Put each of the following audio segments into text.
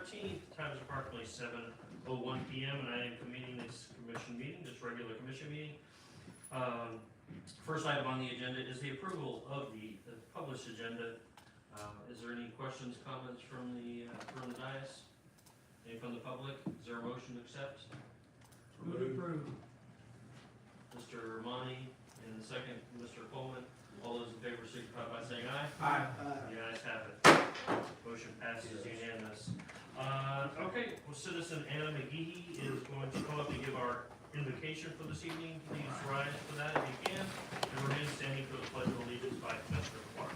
14th. Time is approximately 7:01 p.m. and I am convening this commission meeting, this regular commission meeting. First item on the agenda is the approval of the published agenda. Is there any questions, comments from the dais? Any from the public? Is there a motion to accept? Move to approve. Mr. Monty, and the second, Mr. Coleman. All those in favor signify by saying aye. Aye. The ayes have it. Motion passes unanimous. Okay, well, Citizen Anna McGee is going to come up and give our invocation for this evening. Please rise for that if you can. And remain standing for the Pledge of Allegiance by Commissioner Clark.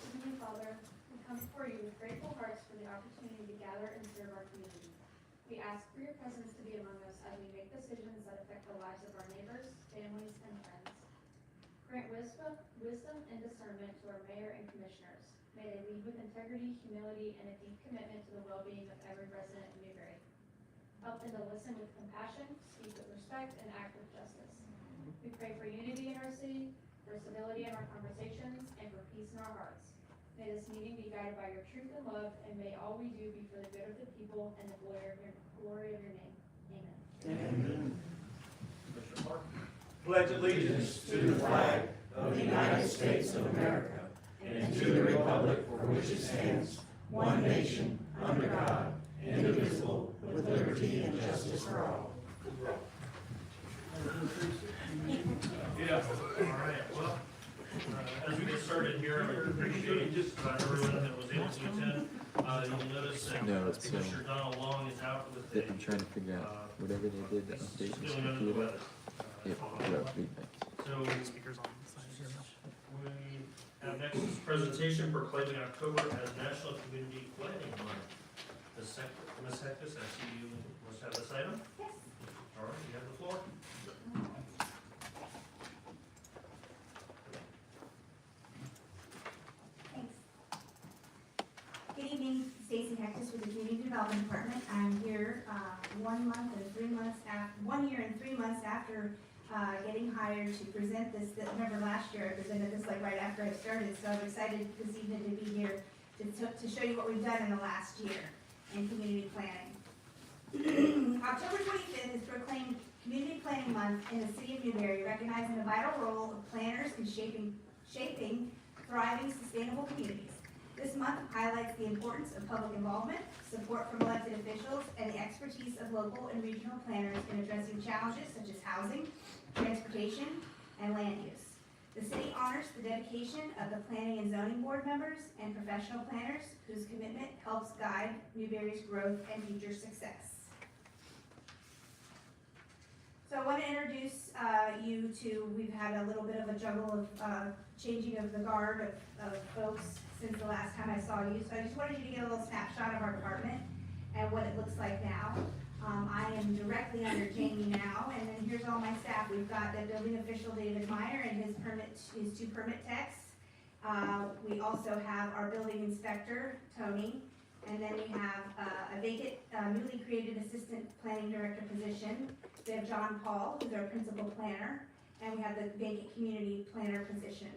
Heavenly Father, we come before you with grateful hearts for the opportunity to gather and serve our community. We ask for your presence to be among us as we make decisions that affect the lives of our neighbors, families, and friends. Grant wisdom and discernment to our mayor and commissioners. May they lead with integrity, humility, and a deep commitment to the well-being of every resident of Newberry. Help them to listen with compassion, speak with respect, and act with justice. We pray for unity in our city, for civility in our conversations, and for peace in our hearts. May this meeting be guided by your truth and love, and may all we do be for the good of the people and the glory of your name. Amen. Amen. Commissioner Clark. Pledge allegiance to the flag of the United States of America and to the republic for which it stands, one nation, under God, indivisible, with liberty and justice for all. Yeah. All right. Well, as we get started here, I would appreciate everyone that was able to attend. You'll notice that Mr. Donald Long is out with a I'm trying to figure out whatever they did to update his feeling under the computer. weather. Yep, without feedback. So we have next is presentation proclaiming October as National Community Planning Month. Ms. Hectus, I see you must have this item. Yes. All right, you have the floor. Thanks. Good evening, Stacy Hectus with the Community Development Department. I'm here 1 year and 3 months after getting hired to present this. Remember last year I presented this like right after I started, so I'm excited this evening to be here to show you what we've done in the last year in community planning. October 25th is proclaimed Community Planning Month in the City of Newberry, recognizing the vital role of planners in shaping thriving, sustainable communities. This month highlights the importance of public involvement, support from elected officials, and the expertise of local and regional planners in addressing challenges such as housing, transportation, and land use. The city honors the dedication of the Planning and Zoning Board members and professional planners whose commitment helps guide Newberry's growth and future success. So I want to introduce you to, we've had a little bit of a juggle of changing of the guard of folks since the last time I saw you. So I just wanted you to get a little snapshot of our department and what it looks like now. I am directly under Jamie now, and then here's all my staff. We've got the building official David Meyer and his 2 permit techs. We also have our building inspector, Tony, and then we have a vacant, newly created assistant planning director position. We have John Paul, who's our principal planner, and we have the vacant community planner position.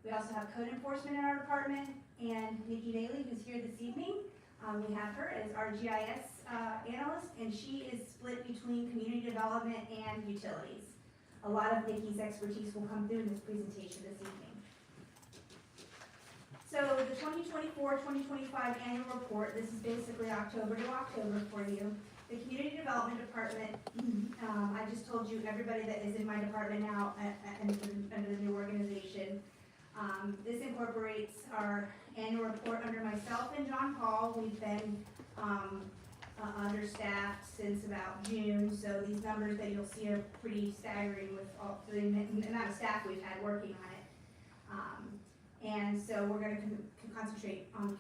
We also have code enforcement in our department, and Nikki Daly, who's here this evening. We have her as our GIS analyst, and she is split between community development and utilities. A lot of Nikki's expertise will come through in this presentation this evening. So the 2024-2025 annual report, this is basically October to October for you. The Community Development Department, I just told you everybody that is in my department now under the new organization. This incorporates our annual report under myself and John Paul. We've been understaffed since about June, so these numbers that you'll see are pretty staggering with all the amount of staff we've had working on it. And so we're going to concentrate on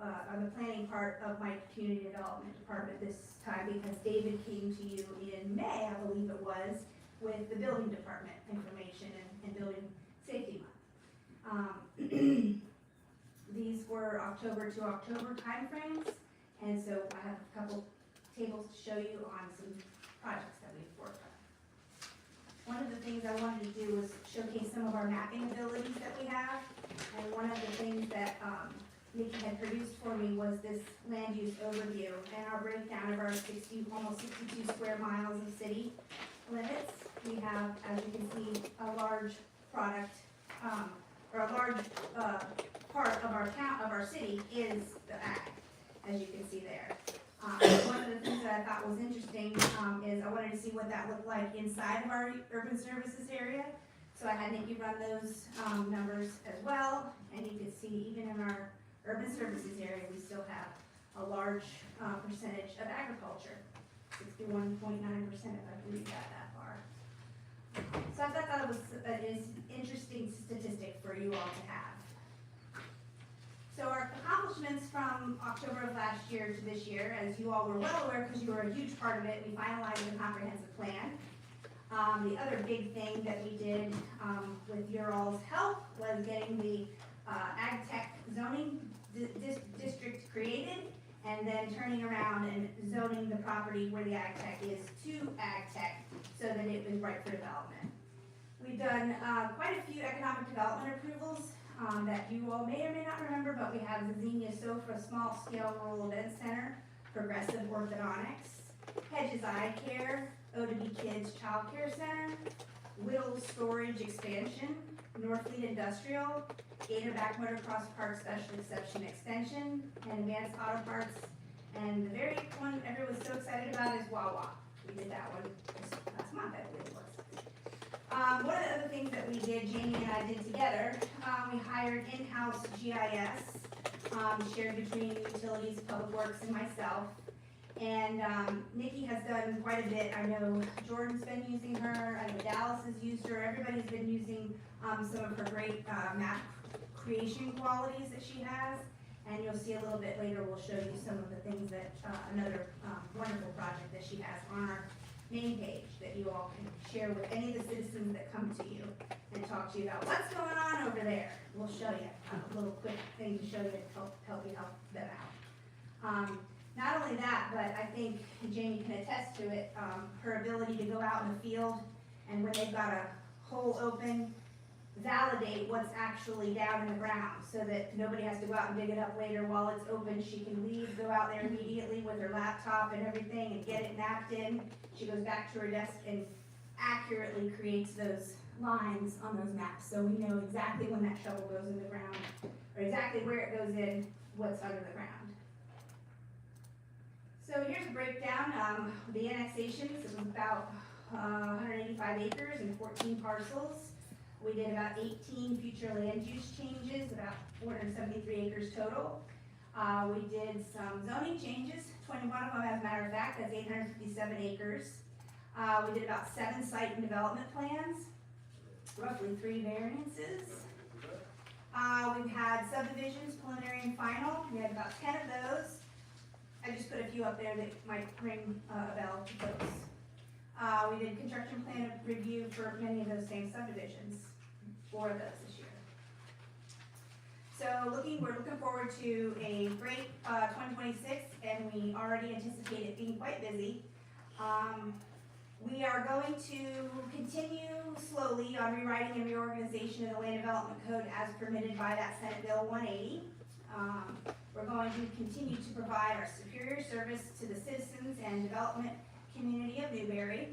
on the planning part of my community development department this time, because David came to you in May, I believe it was, with the building department information and building safety month. These were October to October timeframes, and so I have a couple tables to show you on some projects that we've worked on. One of the things I wanted to do was showcase some of our mapping abilities that we have. Nikki had produced for me was this land use overview and our breakdown of our almost 62 square miles of city limits. We have, as you can see, a large product, or a large, part of our city is the ag, as you can see there. One of the things that I thought was interesting, is I wanted to see what that looked like inside of our urban services area. So I had Nikki run those, numbers as well, and you can see even in our urban services area, we still have a large, percentage of agriculture, 61.9% if I can read that far. So I thought that was an interesting statistic for you all to have. So our accomplishments from October of last year to this year, as you all were well aware because you were a huge part of it, we finalized the comprehensive plan. The other big thing that we did with your all's help was getting the ag tech zoning district created and then turning around and zoning the property where the ag tech is to ag tech so that it was right for development. We've done quite a few economic development approvals that you all may or may not remember, but we have the Xenia Sofa Small Scale Rural Event Center, Progressive Orthodontics, Hedges Eye Care, O2B Kids Child Care Center, Whittle Storage Expansion, Northfleet Industrial, Gator Back Motocross Park Special Exception Extension, and Advanced Auto Parts. And the very one everyone's so excited about is Wawa. We did that one last month, I believe it was. One of the other things that we did, Jamie and I did together, we hired in-house GIS, shared between utilities, public works, and myself. And Nikki has done quite a bit. I know Jordan's been using her, I know Dallas has used her, everybody's been using some of her great map creation qualities that she has. And you'll see a little bit later, we'll show you some of the things that, another wonderful project that she has on our main page that you all can share with any of the citizens that come to you and talk to you about what's going on over there. We'll show you a little quick thing to show you to help you help them out. Not only that, but I think Jamie can attest to it, her ability to go out in the field and when they've got a hole open, validate what's actually down in the ground so that nobody has to go out and dig it up later while it's open. She can leave, go out there immediately with her laptop and everything and get it mapped in. She goes back to her desk and accurately creates those lines on those maps. So we know exactly when that shovel goes in the ground or exactly where it goes in, what's under the ground. So here's a breakdown. The annexations, it was about 185 acres and 14 parcels. We did about 18 future land use changes, about 473 acres total. We did some zoning changes, 21 of them as a matter of fact, that's 857 acres. We did about 7 site and development plans, roughly 3 variances. We've had subdivisions, preliminary and final. We had about 10 of those. I just put a few up there that might ring a bell to folks. We did construction plan review for many of those same subdivisions, 4 of those this year. So we're looking forward to a great 2026, and we already anticipate it being quite busy. We are going to continue slowly on rewriting and reorganization of the land development code as permitted by that Senate Bill 180. We're going to continue to provide our superior service to the citizens and development community of Newberry,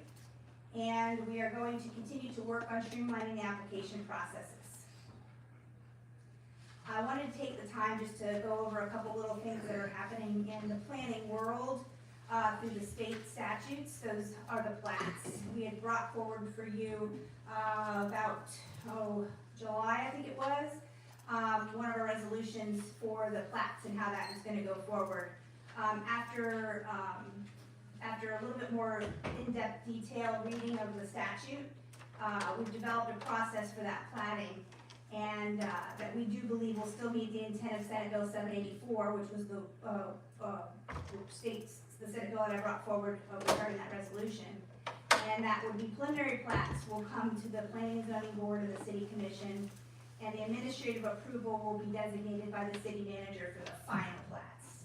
and we are going to continue to work on streamlining the application processes. I wanted to take the time just to go over a couple little things that are happening in the planning world through the state statutes. Those are the plats. We had brought forward for you about July, I think it was, one of our resolutions for the plats and how that is going to go forward. After a little bit more in-depth detailed reading of the statute, we've developed a process for that platting, and that we do believe will still meet the intent of Senate Bill 784, which was the Senate bill that I brought forward regarding that resolution. And that would be preliminary plats will come to the Planning and Zoning Board of the City Commission, and the administrative approval will be designated by the city manager for the final plats.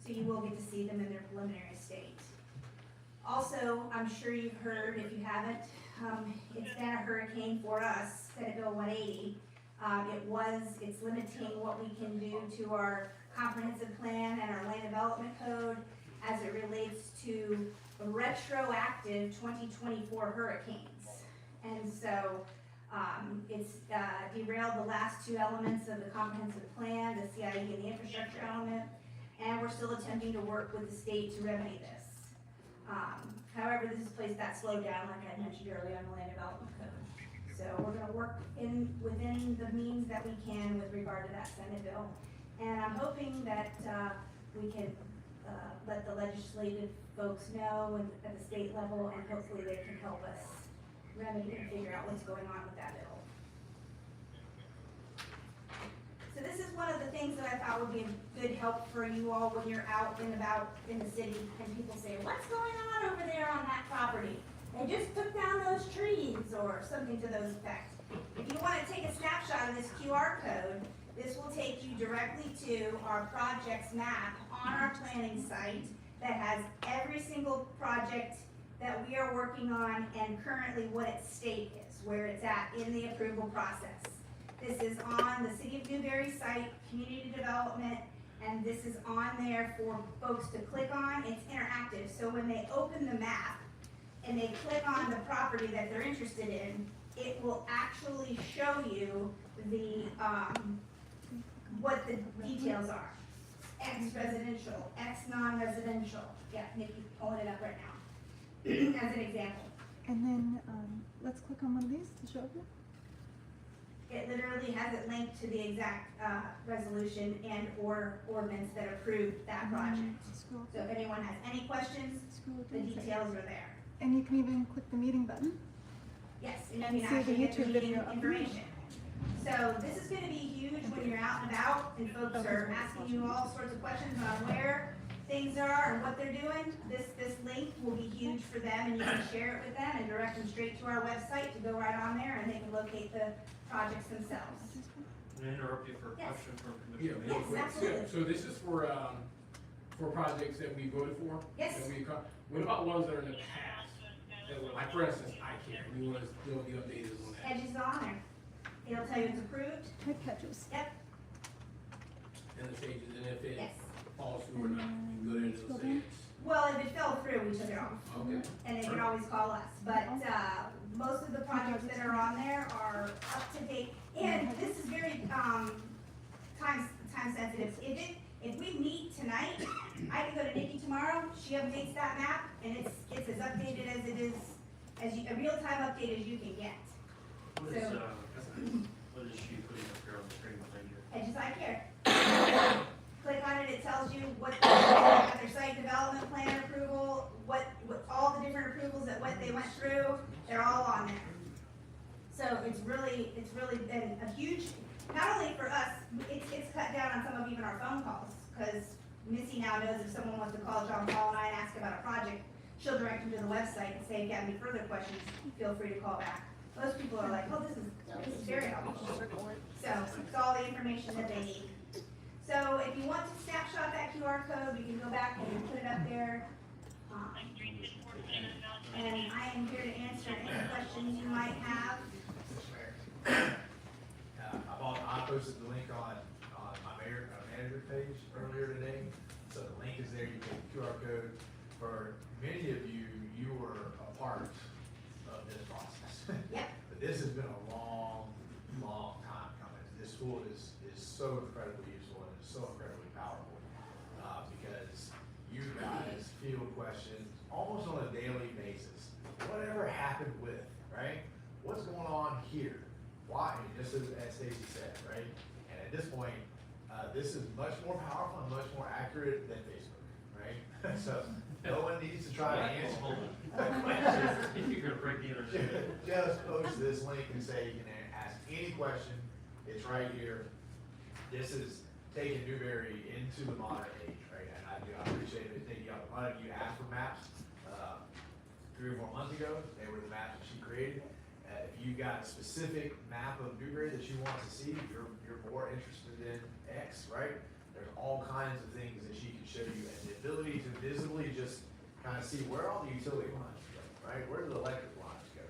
So you will get to see them in their preliminary state. Also, I'm sure you've heard, if you haven't, it's been a hurricane for us, Senate Bill 180. It's limiting what we can do to our comprehensive plan and our land development code as it relates to retroactive 2024 hurricanes. And so, it's derailed the last two elements of the comprehensive plan, the CIE and the infrastructure element, and we're still attempting to work with the state to remedy this. However, this is a place that slowed down, like I mentioned earlier, on the land development code. So we're gonna work within the means that we can with regard to that Senate bill. And I'm hoping that, we can, let the legislative folks know and at the state level, and hopefully they can help us remedy and figure out what's going on with that bill. So this is one of the things that I thought would be a good help for you all when you're out and about in the city and people say, what's going on over there on that property? They just took down those trees or something to those effects. If you want to take a snapshot of this QR code, this will take you directly to our projects map on our planning site that has every single project that we are working on and currently what its state is, where it's at in the approval process. This is on the City of Newberry site, community development, and this is on there for folks to click on. It's interactive, so when they open the map and they click on the property that they're interested in, it will actually show you the, what the details are. X residential, X non-residential. Yeah, Nikki's pulling it up right now, as an example. And then, let's click on one of these to show you. It literally has it linked to the exact, resolution and or ordinance that approved that project. Scroll, So if anyone has any questions, scroll the down. details are there. And you can even click the meeting button. Yes, and And you can see the actually get the YouTube meeting video up. information. So this is gonna be huge when you're out and about and folks are asking you all sorts of questions on where things are and what they're doing. This link will be huge for them, and you can share it with them and direct them straight to our website to go right on there, and they can locate the projects themselves. Can I interrupt you for a Yes. question from Yeah, Commissioner? real Yes, quick. absolutely. So this is for projects that we voted for? Yes. What about ones that are in the past? That were, like, for instance, I can't, we want to still be updated on that. Edges is on there. It'll tell you it's approved. Type catches. Yep, And the stages, and if it yes. falls through or not, you go there and it'll say it's, Well, if it fell through, we took it off. okay. And they can always call us, but, most of the projects that are on there are up to date, and this is very, time sensitive. If we meet tonight, I can go to Nikki tomorrow, she updates that map, and it's as updated as it is, a real-time update as you can get. What is, what is she putting up here on the screen behind you? Edges I care. Click on it, it tells you what, their site development plan approval, what all the different approvals that what they went through, they're all on there. So it's really been a huge, not only for us, it's cut down on some of even our phone calls, because Missy now knows if someone wants to call John Paul and I and ask about a project, she'll direct them to the website and say, if you have any further questions, feel free to call back. Most people are like, oh, this is very helpful. So it's all the information that they need. So if you want to snapshot that QR code, you can go back and put it up there. And I am here to answer any questions you might have. I posted the link on my manager page earlier today. So the link is there, you get the QR code. For many of you, you were a part of this process. Yep. But this has been a long time coming. This tool is so incredibly useful and it's so incredibly powerful. Because you guys field questions almost on a daily basis. Whatever happened with, right? What's going on here? Why? Just as Stacy said, right? And at this point, this is much more powerful and much more accurate than Facebook, right? So no one needs to try to answer questions. You're gonna break the internet. Just post this link and say you can ask any question. It's right here. This is taking Newberry into the modern age, right? And I appreciate it. Thank you. A lot of you asked for maps 3 or 4 months ago. They were the maps that she created. If you got a specific map of Newberry that you want to see, you're more interested in X, right? There's all kinds of things that she can show you, and the ability to visibly just kind of see where all the utility lines go, right? Where do the electric lines go?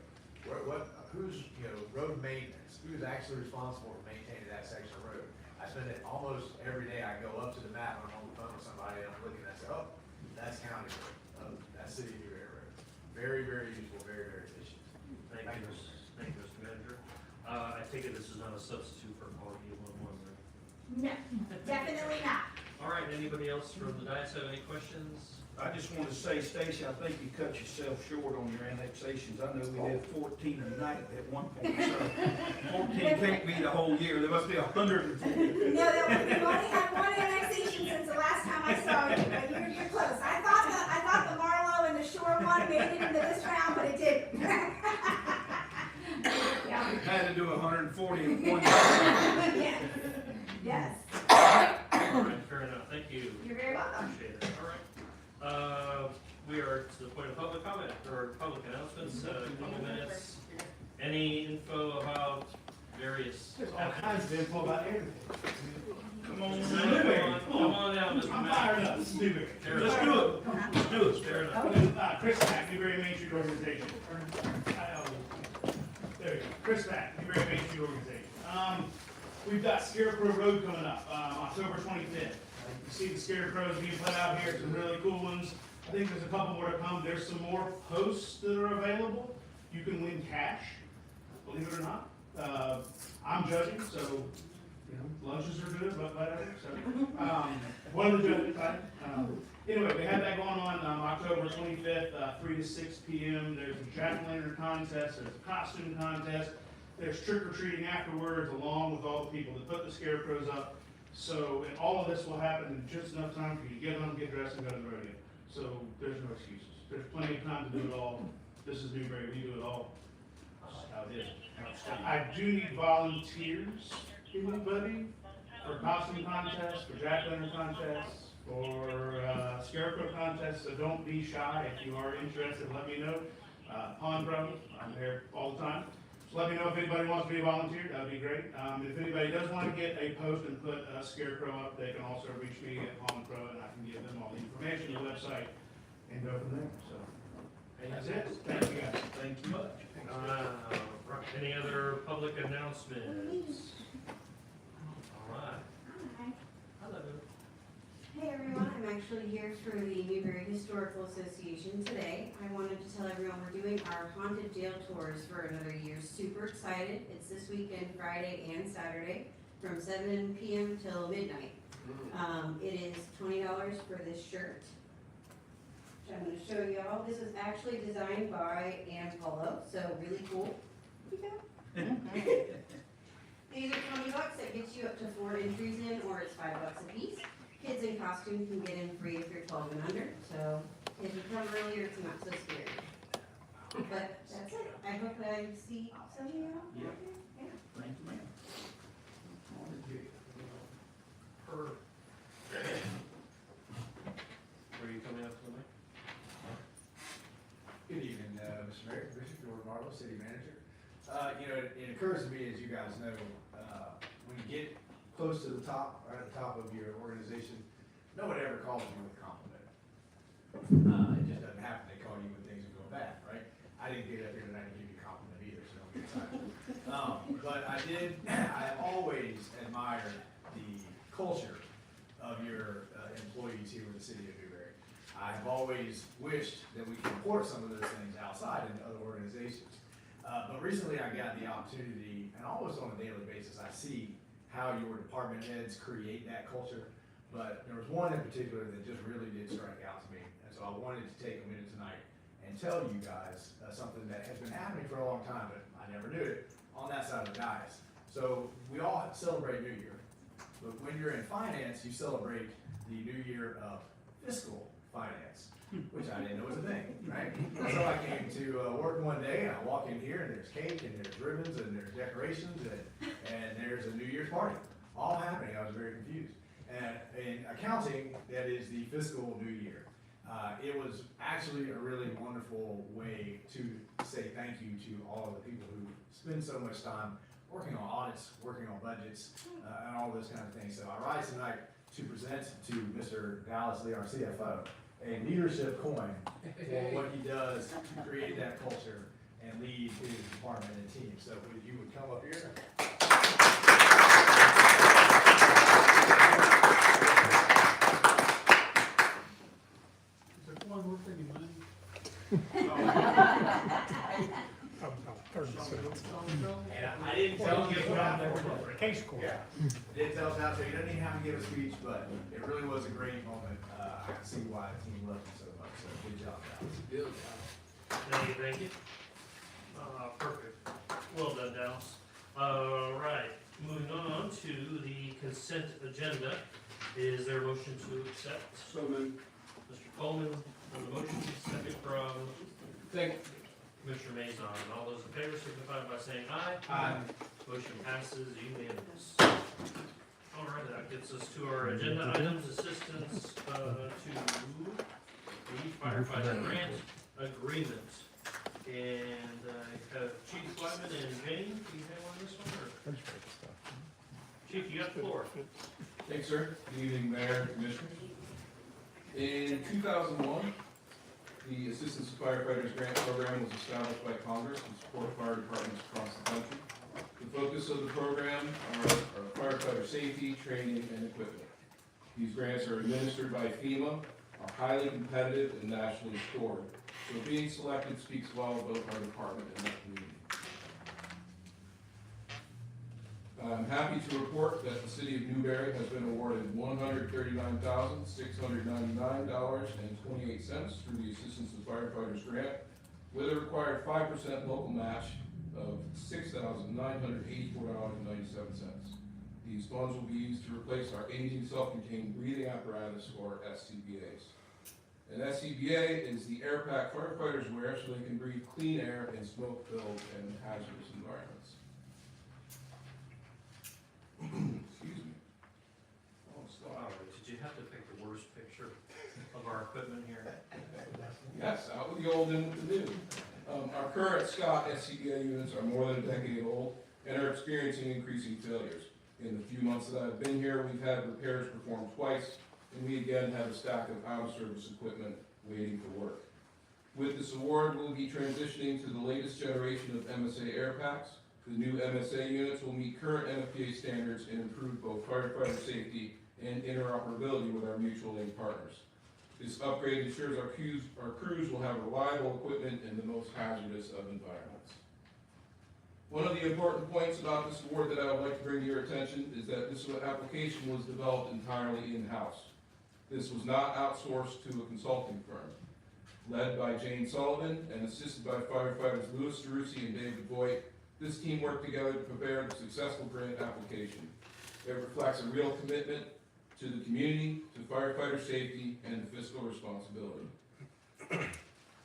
who's, road maintenance, who's actually responsible for maintaining that section of road. I spend it almost every day. I go up to the map, I'm on the phone with somebody, and I'm looking, and I say, oh, that's county road, that's city of Newberry road. Very, very useful, very, very efficient. Thank you, Mr. Manager. I take it this is not a substitute for calling you one, right? No, definitely not. All right, anybody else from the dais have any questions? I just want to say, Stacy, I think you cut yourself short on your annexations. I know we did 14 a night at one point, so 14 can't be the whole year. There must be 140. No, we've only had one annexation since the last time I saw you, but you're close. I thought the Marlowe and the Shore one made it into this round, but it didn't. Yeah. Had to do 140 in one year. Yes. Yes. All right, fair enough, thank you. You're very welcome. Appreciate it, all right. We are to the point of public comment, or public announcements, a couple minutes. Any info about various? There's all kinds of info about everything. Come on, Come on out, Mr. I'm Mayor. fired up, this is Newberry. let's do it. Let's do it. Fair enough. Chris Mack, Newberry Main Street Organization. There we go, Chris Mack, Newberry Main Street Organization. We've got Scarecrow Road coming up, October 25th. You see the scarecrows being put out here, some really cool ones. I think there's a couple more to come. There's some more posts that are available. You can win cash, believe it or not. I'm judging, so, lunches are good, but whatever, so. One of the judges, right? Anyway, we have that going on, October 25th, 3 to 6 p.m. There's a jack-o'-lantern contest, there's a costume contest. There's trick-or-treating afterwards, along with all the people that put the scarecrows up. So, and all of this will happen in just enough time for you to get on, get dressed, and go to the rodeo. So, there's no excuses. There's plenty of time to do it all. This is Newberry, we do it all. That's how it is. I do need volunteers, anybody, for costume contests, for jack-o'-lantern contests, for scarecrow contests, so don't be shy. If you are interested, let me know. Pond Pro, I'm there all the time. Let me know if anybody wants to be a volunteer, that'd be great. If anybody does want to get a post and put a scarecrow up, they can also reach me at Pond Pro, and I can give them all the information, the website, and go from there, so. That's it, thank you guys. Thank you much. Right. Any other public announcements? All right. Hi. Hello. Hey everyone, I'm actually here for the Newberry Historical Association today. I wanted to tell everyone we're doing our haunted jail tours for another year. Super excited. It's this weekend, Friday and Saturday, from 7 p.m. till midnight. It is $20 for this shirt, which I'm going to show you all. This was actually designed by Ann Polo, so really cool. These are $20. That gets you up to 4 entries in, or it's $5 a piece. Kids in costume can get in free if you're 12 and under, so if you come earlier, it's not so scary. But that's it. I hope I see some of you out there. Yeah. Thank you, ma'am. Were you coming up to the mic? Good evening, Mr. Mayor, Commissioner George Marlowe, City Manager. It occurs to me, as you guys know, when you get close to the top, right at the top of your organization, no one ever calls you with a compliment. It just doesn't happen. They call you when things are going bad, right? I didn't get up here tonight to give you a compliment either, so don't get excited. But I always admired the culture of your employees here with the city of Newberry. I've always wished that we could import some of those things outside into other organizations. But recently I got the opportunity, and almost on a daily basis, I see how your department heads create that culture. But there was one in particular that just really did strike out to me. And so I wanted to take a minute tonight and tell you guys something that has been happening for a long time, but I never knew it, on that side of the dais. So we all celebrate New Year, but when you're in finance, you celebrate the New Year of fiscal finance, which I didn't know was a thing, right? So I came to work one day, and I walk in here, and there's cake, and there's ribbons, and there's decorations, and there's a New Year's party, all happening. I was very confused. And in accounting, that is the fiscal New Year. It was actually a really wonderful way to say thank you to all of the people who spend so much time working on audits, working on budgets, and all those kind of things. So I rise tonight to present to Mr. Dallas Lee, our CFO, a leadership coin for what he does to create that culture and lead his department and team. So if you would come up here. And I didn't tell him how to Case court. Yeah, didn't tell us how to, he doesn't even have to give a speech, but it really was a great moment. I can see why the team loved him so much, so good job, guys. Good job. Thank you. Perfect. Well done, Dallas. All right, moving on to the consent agenda. Is there a motion to accept? So moved. Mr. Coleman on the motion, second from Commissioner Mazon. All those in favor signify by saying aye. Aye. Motion passes unanimous. All right, that gets us to our agenda items, assistance to the firefighter grant agreement. And I have Chief Wyman and Jane, do you have on this one, or? Chief, you got the floor. Thanks, sir. Good evening, Mayor and Commissioners. In 2001, the Assistance to Firefighters Grant Program was established by Congress to support fire departments across the country. The focus of the program are firefighter safety, training, and equipment. These grants are administered by FEMA, are highly competitive, and nationally scored. So being selected speaks well about our department and our community. I'm happy to report that the city of Newberry has been awarded $139,699.28 through the Assistance to Firefighters Grant, with a required 5% local match of $6,984.97. These funds will be used to replace our aging self-contained breathing apparatus, or SCBAs. An SCBA is the air pack firefighters wear so they can breathe clean air in smoke-filled and hazardous environments. Excuse me. Oh, Wow, did you have to pick the worst picture of our equipment here? Yes, out with the old, in with the new. Our current Scott SCBA units are more than a decade old and are experiencing increasing failures. In the few months that I've been here, we've had repairs performed twice, and we again have a stack of out-of-service equipment waiting for work. With this award, we'll be transitioning to the latest generation of MSA air packs. The new MSA units will meet current NFPA standards and improve both firefighter safety and interoperability with our mutual aid partners. This upgrade ensures our crews will have reliable equipment in the most hazardous of environments. One of the important points about this award that I would like to bring to your attention is that this application was developed entirely in-house. This was not outsourced to a consulting firm. Led by Jane Sullivan and assisted by firefighters Louis DeRusi and David Voigt, this team worked together to prepare the successful grant application. It reflects a real commitment to the community, to firefighter safety, and fiscal responsibility.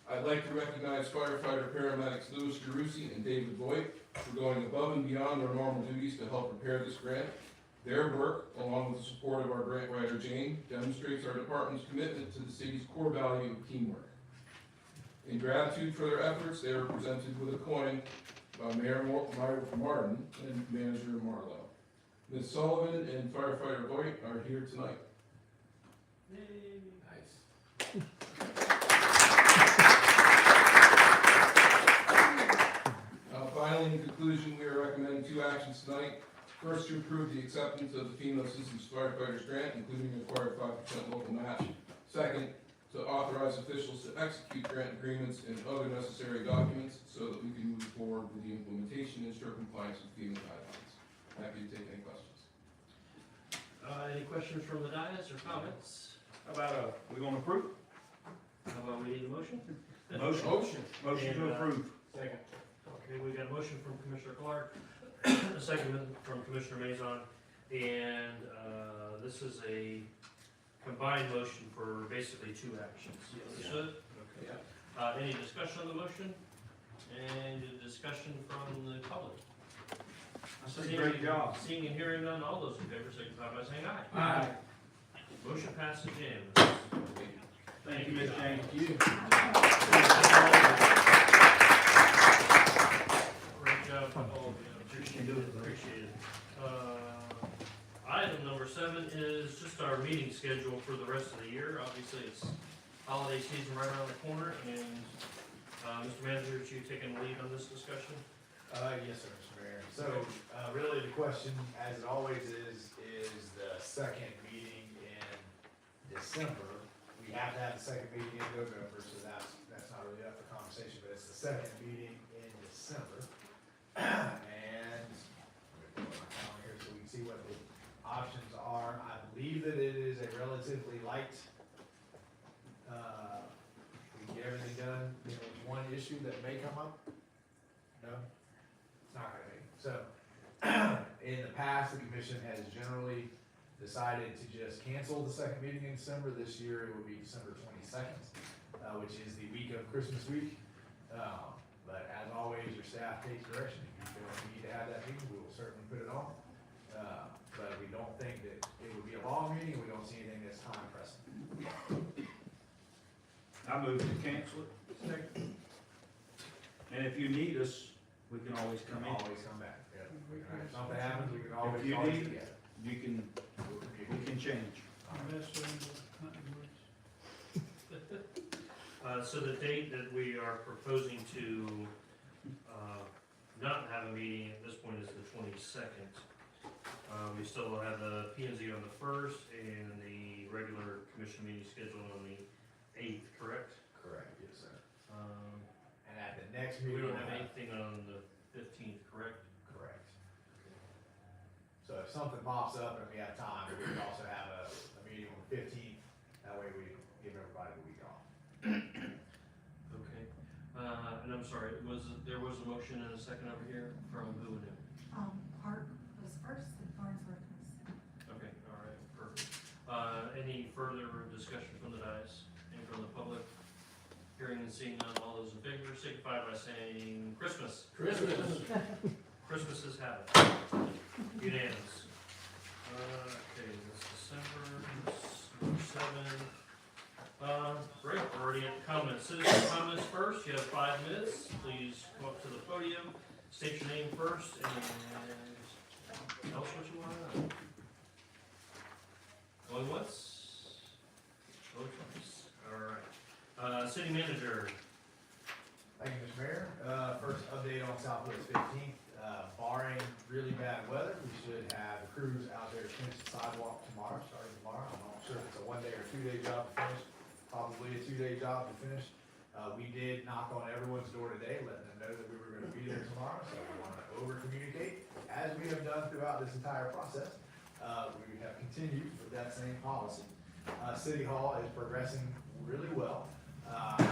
I'd like to recognize firefighter paramedics Louis DeRusi and David Voigt for going above and beyond their normal duties to help prepare this grant. Their work, along with the support of our grant writer Jane, demonstrates our department's commitment to the city's core value of teamwork. In gratitude for their efforts, they are presented with a coin by Mayor Martin and Manager Marlowe. Ms. Sullivan and firefighter Voigt are here tonight. Nice. Finally, in conclusion, we are recommending two actions tonight. First, to approve the acceptance of the FEMA Assistance to Firefighters Grant, including the required 5% local match. Second, to authorize officials to execute grant agreements and other necessary documents so that we can move forward with the implementation and ensure compliance with FEMA guidelines. Happy to take any questions. Any questions from the dais or comments? How about, we gonna approve? How about we need a motion? Motion to approve. Second. Okay, we got a motion from Commissioner Clark, a second from Commissioner Mazon, and this is a combined motion for basically two actions. Understood? Okay. Any discussion on the motion? And a discussion from the public? Great job. Seeing and hearing none, all those in favor signify by saying aye. Aye. Motion passes unanimously. Thank you, Ms. Jane. Thank you. Great job, all of you. Appreciate it. Item number 7 is just our meeting schedule for the rest of the year. Obviously, it's holiday season right around the corner, and Mr. Manager, is you taking the lead on this discussion? Yes, sir, Mr. Mayor. So, really the question, as it always is the second meeting in December. We have to have the second meeting in November, so that's not really up for conversation, but it's the second meeting in December. And, let me put my calendar here so we can see what the options are. I believe that it is a relatively light, we can get everything done. There was one issue that may come up. No? It's not gonna be. So, in the past, the commission has generally decided to just cancel the second meeting in December. This year, it will be December 22nd, which is the week of Christmas week. But as always, your staff takes direction. If you feel like you need to have that meeting, we will certainly put it on. But we don't think that it would be a long meeting. We don't see anything that's time pressing. I move to cancel it. Second. And if you need us, we can always come in. Always come back. Yeah. If something happens, we can always If you call you need- together. You can, we can change. So the date that we are proposing to, not have a meeting at this point is the 22nd. We still have the P and Z on the 1st and the regular commission meeting scheduled on the 8th, correct? Correct, yes, sir. Um, And at the next we meeting. don't have we'll anything on the 15th, correct? Correct. So if something pops up and we have time, we could also have a meeting on the 15th. That way we give everybody the week off. Okay. And I'm sorry, there was a motion and a second over here from who and who? Park was first and Farnsworth was second. Okay, all right, perfect. Any further discussion from the dais and from the public? Hearing and seeing none, all those in favor signify by saying Christmas. Christmas. Christmas is habit. Unanimous. Okay, that's December 7. Great, we're already at comments. Citizen comments first, you have 5 minutes. Please come up to the podium, state your name first, and tell us what you want to know. Going once? Going twice. All right. City manager. Thank you, Mr. Mayor. First update on Southwest 15th. Barring really bad weather, we should have crews out there to finish the sidewalk tomorrow, starting tomorrow. I'm not sure if it's a 1-day or 2-day job to finish, probably a 2-day job to finish. We did knock on everyone's door today, letting them know that we were gonna be there tomorrow, so we wanna over-communicate, as we have done throughout this entire process. We have continued with that same policy. City Hall is progressing really well. I'm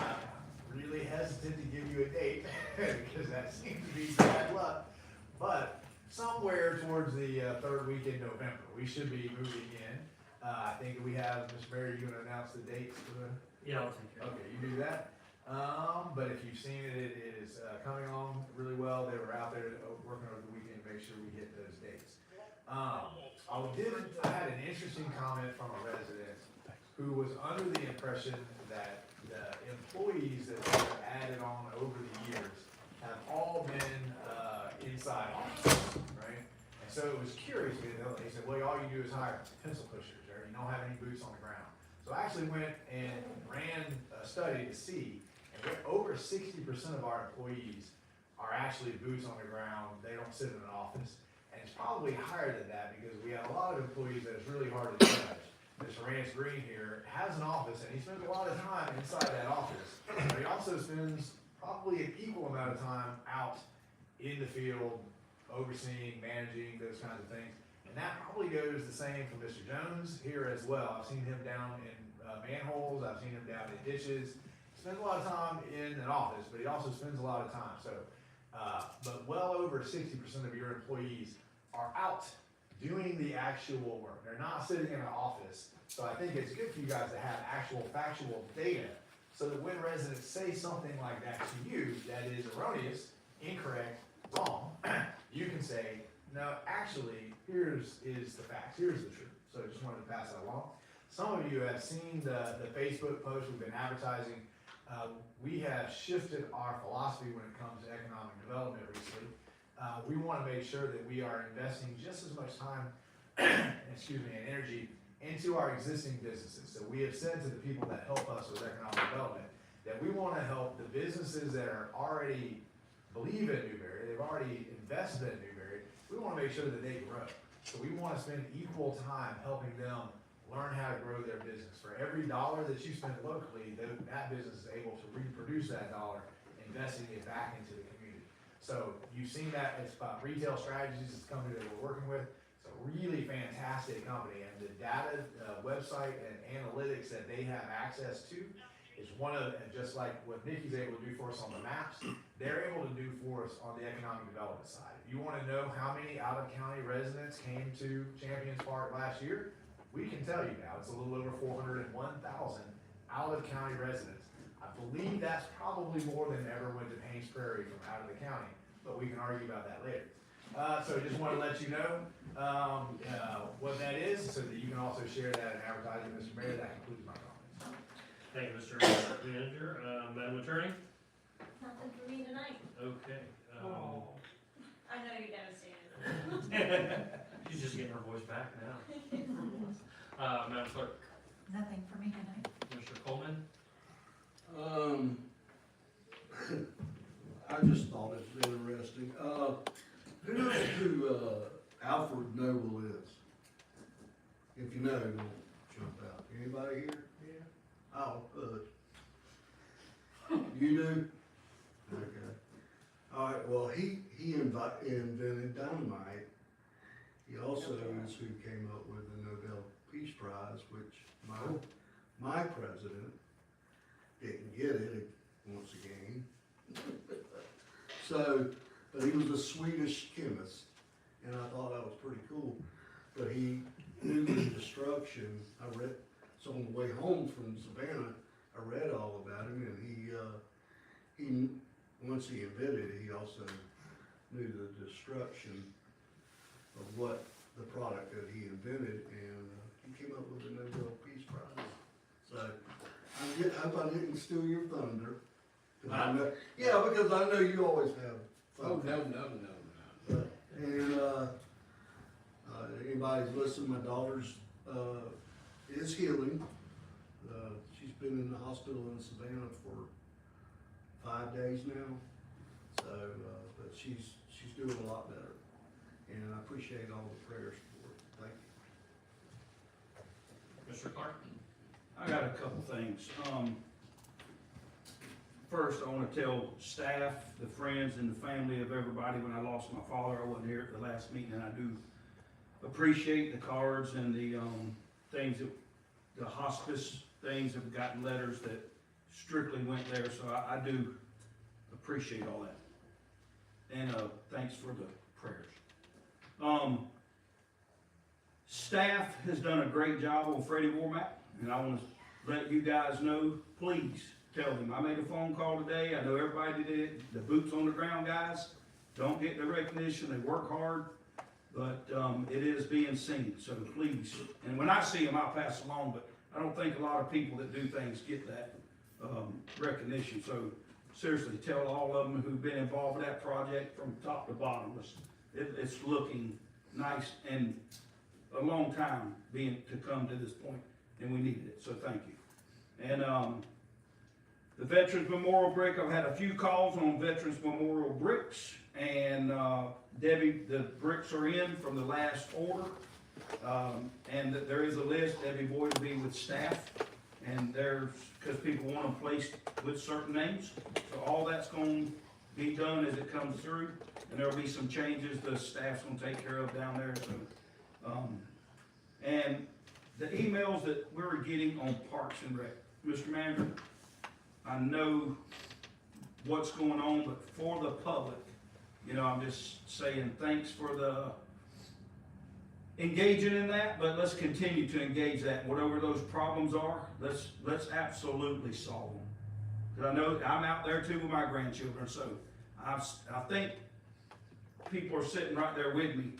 really hesitant to give you a date, because that seems to be bad luck. But somewhere towards the 3rd week in November, we should be moving in. I think we have, Mr. Mayor, you gonna announce the dates for the? Yeah, I'll take care of it. Okay, you do that. But if you've seen it, it is coming along really well. They were out there working over the weekend to make sure we hit those dates. I had an interesting comment from a resident who was under the impression that the employees that were added on over the years have all been inside offices, right? And so it was curious, they said, well, all you do is hire pencil pushers, or you don't have any boots on the ground. So I actually went and ran a study to see, and over 60% of our employees are actually boots on the ground. They don't sit in an office. And it's probably higher than that because we have a lot of employees that it's really hard to judge. Mr. Rance Green here has an office, and he spends a lot of time inside that office. But he also spends probably an equal amount of time out in the field, overseeing, managing, those kinds of things. And that probably goes the same for Mr. Jones here as well. I've seen him down in manholes, I've seen him down in ditches. He spends a lot of time in an office, but he also spends a lot of time. So, but well over 60% of your employees are out doing the actual work. They're not sitting in an office. So I think it's good for you guys to have actual factual data so that when residents say something like that to you that is erroneous, incorrect, wrong, you can say, no, actually, here's the facts, here's the truth. So I just wanted to pass that along. Some of you have seen the Facebook post we've been advertising. We have shifted our philosophy when it comes to economic development recently. We want to make sure that we are investing just as much time, and energy into our existing businesses. So we have said to the people that help us with economic development that we wanna help the businesses that are already believe in Newberry, they've already invested in Newberry, we wanna make sure that they grow. So we wanna spend equal time helping them learn how to grow their business. For every dollar that you spend locally, that business is able to reproduce that dollar, investing it back into the community. So you've seen that, it's Retail Strategies, it's a company that we're working with. It's a really fantastic company, and the data, website and analytics that they have access to is one of, and just like what Nikki's able to do for us on the maps, they're able to do for us on the economic development side. If you wanna know how many out-of-county residents came to Champions Park last year, we can tell you now, it's a little over 401,000 out-of-county residents. I believe that's probably more than ever went to Paynes Prairie from out of the county, but we can argue about that later. So just wanna let you know, what that is, so that you can also share that and advertise it, Mr. Mayor. That concludes my comments. Thank you, Mr. Manager. Madam Attorney? Nothing for me tonight. Okay. I know you're devastated. She's just getting her voice back now. Madam Clerk? Nothing for me tonight. Mr. Coleman? I just thought it was interesting. Who knows who Alfred Noble is? If you know, don't jump out. Anybody here? Yeah. Oh, you do? Okay. All right, well, he invented dynamite. He also is who came up with the Nobel Peace Prize, which my president didn't get it once again. So, but he was a Swedish chemist, and I thought that was pretty cool. But he knew the destruction. I read, so on the way home from Savannah, I read all about him, and he once he invented it, he also knew the destruction of what the product that he invented, and he came up with the Nobel Peace Prize. So I hope I didn't steal your thunder. I know, yeah, because I know you always have fun. Oh, no. But, and anybody's listening, my daughter's is healing. She's been in the hospital in Savannah for 5 days now. So, but she's doing a lot better, and I appreciate all the prayers for her. Thank you. Mr. Clark? I got a couple things. First, I want to tell staff, the friends, and the family of everybody, when I lost my father, I wasn't here at the last meeting, and I do appreciate the cards and the things that, the hospice things, have gotten letters that strictly went there, so I do appreciate all that. And thanks for the prayers. Staff has done a great job on Freddie Warmack, and I want to let you guys know, please tell him. I made a phone call today. I know everybody did it. The boots on the ground guys don't get the recognition. They work hard, but it is being seen. So please, and when I see them, I'll pass along. But I don't think a lot of people that do things get that recognition. So seriously, tell all of them who've been involved with that project from top to bottom. It's looking nice, and a long time to come to this point, and we needed it. So thank you. And the Veterans Memorial Brick, I've had a few calls on Veterans Memorial bricks, and Debbie, the bricks are in from the last order, and that there is a list. Debbie Boyd will be with staff, and there's, because people want them placed with certain names, so all that's going to be done as it comes through, and there'll be some changes the staff's going to take care of down there. So, and the emails that we're getting on Parks and Rec, Mr. Manager, I know what's going on, but for the public, you know, I'm just saying thanks for the engaging in that, but let's continue to engage that. Whatever those problems are, let's absolutely solve them. Because I know I'm out there too with my grandchildren, so I think people are sitting right there with me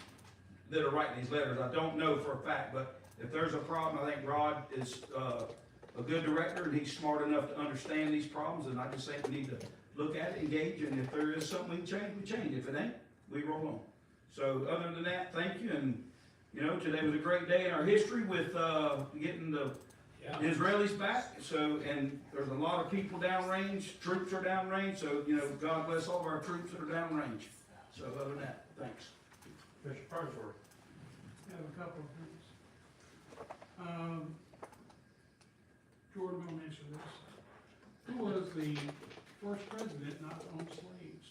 that are writing these letters. I don't know for a fact, but if there's a problem, I think Rod is a good director, and he's smart enough to understand these problems, and I just think we need to look at it, engage, and if there is something we can change, we change. If it ain't, we roll on. So other than that, thank you, and you know, today was a great day in our history with getting the The Israelis back, so, and there's a lot of people downrange, troops are downrange, so, you know, God bless all of our troops that are downrange. So other than that, thanks. Mr. Farnsworth. I have a couple of things. Jordan will answer this. Who was the first president not to own slaves?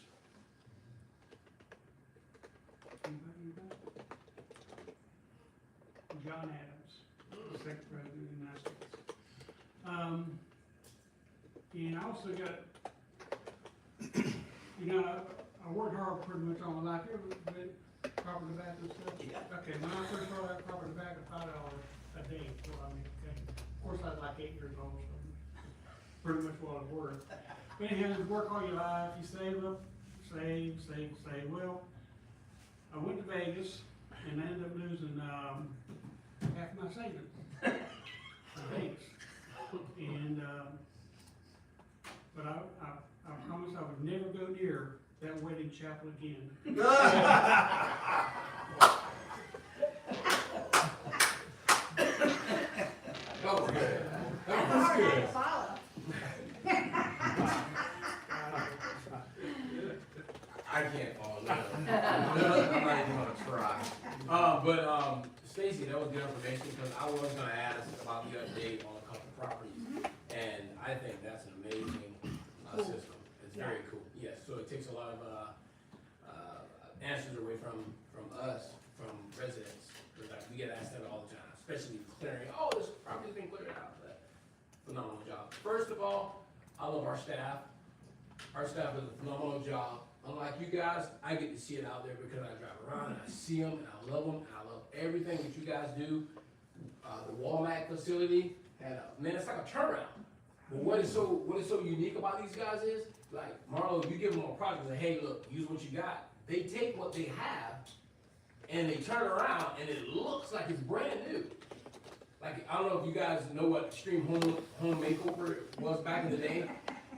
Anybody know that? John Adams, the second president of the United States. And I also got, you know, I worked hard pretty much all my life. You ever been property back and stuff? Yeah. Okay, when I first started out property back at $5 a day, so I mean, okay. Of course, I was like 8 years old, so pretty much what I was worth. But anyhow, you work all your life, you save up, save. Well, I went to Vegas and I ended up losing half my savings in Vegas. And but I promised I would never go near that wedding chapel again. Oh, we're good. That's a hard act to follow. I can't follow that. I'm not even gonna try. Stacy, that was good information, because I was gonna ask about the update on a couple properties. And I think that's an amazing system. It's very cool. Yes, so it takes a lot of answers away from us, from residents. Because like, we get asked that all the time, especially clearing, oh, this property's been cleared out. But phenomenal job. First of all, I love our staff. Our staff does a phenomenal job. Unlike you guys, I get to see it out there because I drive around and I see them and I love them and I love everything that you guys do. The Walmart facility had man, it's like a turnaround. But what is so unique about these guys is, like Marlo, you give them a project and say, hey, look, use what you got. They take what they have and they turn around and it looks like it's brand new. Like, I don't know if you guys know what Extreme Home Makeover was back in the day,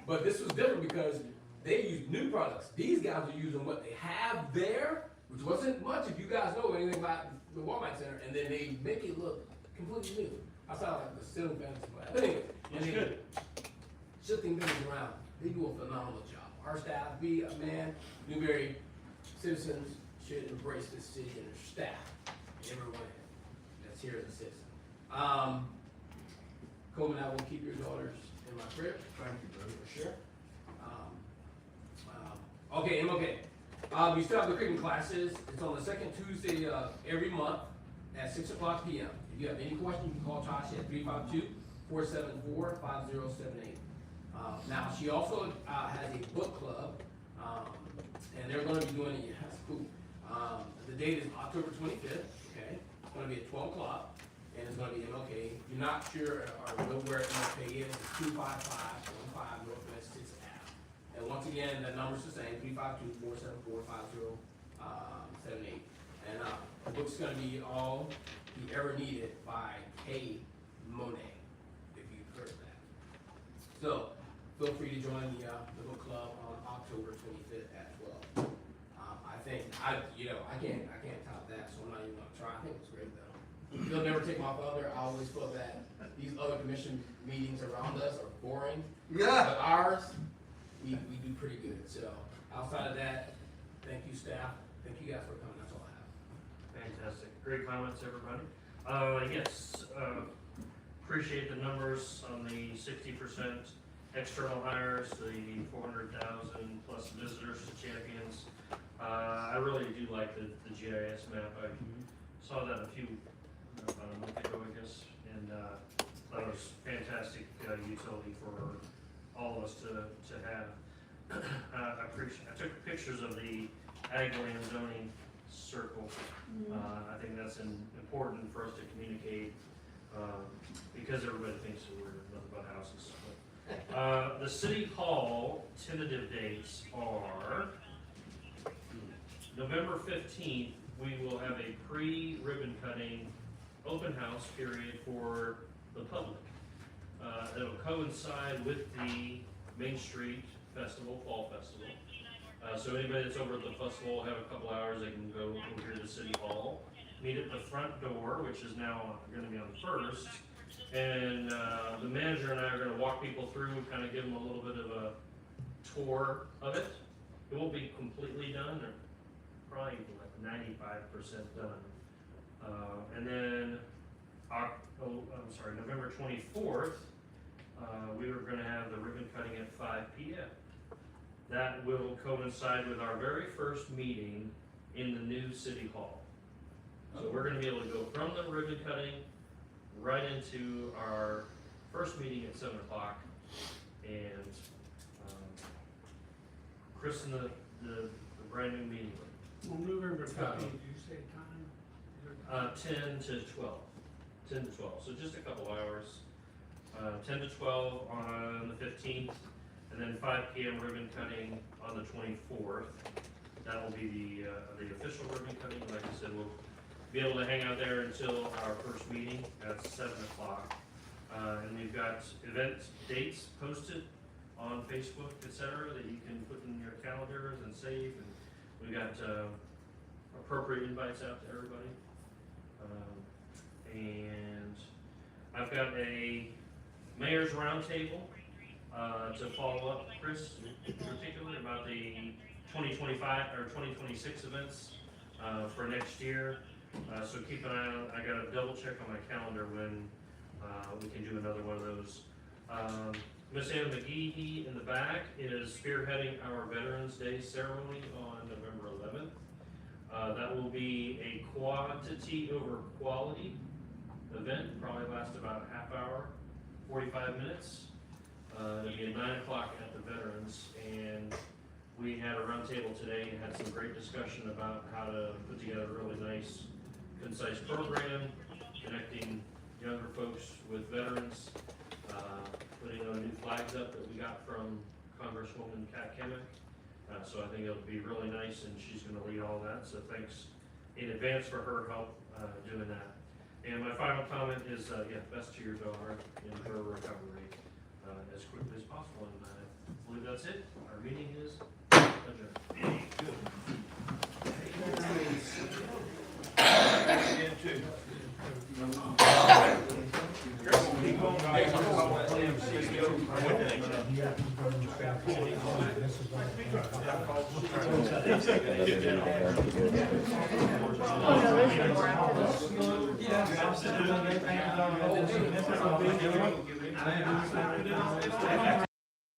but this was different because they used new products. These guys are using what they have there, which wasn't much if you guys know anything about the Walmart Center, and then they make it look completely new. I sound like the ceiling fantasy, but anyway, That's good. Shifting things around, they do a phenomenal job. Our staff, Newberry citizens should embrace this city and their staff, everyone that's here as a citizen. Coleman, I will keep your daughters in my prayer. Thank you, brother. For sure. Okay, MLK. We still have the cooking classes. It's on the second Tuesday of every month at 6 o'clock p.m. If you have any questions, you can call Tasha at 352-474-5078. Now, she also has a book club, and they're going to be doing it. Yeah, that's cool. The date is October 25th. Okay, it's going to be at 12 o'clock, and it's going to be MLK. If you're not sure or know where MLK is, it's 25515 Northwest 6th Ave. And once again, the number's the same, 352-474-5078. And the book's going to be All You Ever Needed by Kay Monet, if you've heard that. So feel free to join the book club on October 25th at 12. I can't top that, so I'm not even gonna try. I think it's great though. They'll never take my thunder. I always feel that these other commission meetings around us are boring. Yeah. But ours, we do pretty good. So outside of that, thank you staff. Thank you guys for coming. That's all I have. Fantastic. Great comments, everybody. Yes, appreciate the numbers on the 60% external hires, the 400,000 plus visitors to Champions. I really do like the GIS map. I saw that about a month ago, I guess, and that was fantastic utility for all of us to have. I took pictures of the ag land zoning circle. I think that's important for us to communicate because everybody thinks that we're nothing but houses. The City Hall tentative dates are November 15th. We will have a pre-ribbon cutting open house period for the public. It'll coincide with the Main Street Festival, Fall Festival. So anybody that's over at the festival will have a couple hours. They can go over here to City Hall, meet at the front door, which is now going to be on First, And the manager and I are gonna walk people through, kind of give them a little bit of a tour of it. It won't be completely done, or probably like 95% done. And then, November 24th, we were gonna have the ribbon cutting at 5 p.m. That will coincide with our very first meeting in the new city hall. So we're gonna be able to go from the ribbon cutting right into our first meeting at 7 o'clock and christen the brand new meeting room. On November 15th, did you say time? 10 to 12. 10 to 12, so just a couple hours. 10 to 12 on the 15th, and then 5 p.m. ribbon cutting on the 24th. That will be the official ribbon cutting. Like I said, we'll be able to hang out there until our first meeting at 7 o'clock. And we've got event dates posted on Facebook, etc., that you can put in your calendars and save. And we've got appropriate invites out to everybody. And I've got a mayor's roundtable to follow up, Chris, in particular, about the 2025 or 2026 events for next year. So keep an eye on, I gotta double check on my calendar when we can do another one of those. Miss Anna McGee in the back is spearheading our Veterans Day ceremony on November 11th. That will be a quantity over quality event, probably last about a half hour, 45 minutes. It'll be at 9 o'clock at the Veterans, and we had a roundtable today and had some great discussion about how to put together a really nice, concise program, connecting younger folks with veterans, putting on new flags up that we got from Congresswoman Kat Kemick. So I think it'll be really nice, and she's going to lead all that. So thanks in advance for her help doing that. And my final comment is, best to your daughter in her recovery as quickly as possible. And I believe that's it. Our meeting is adjourned. Oh, no, there's more after this.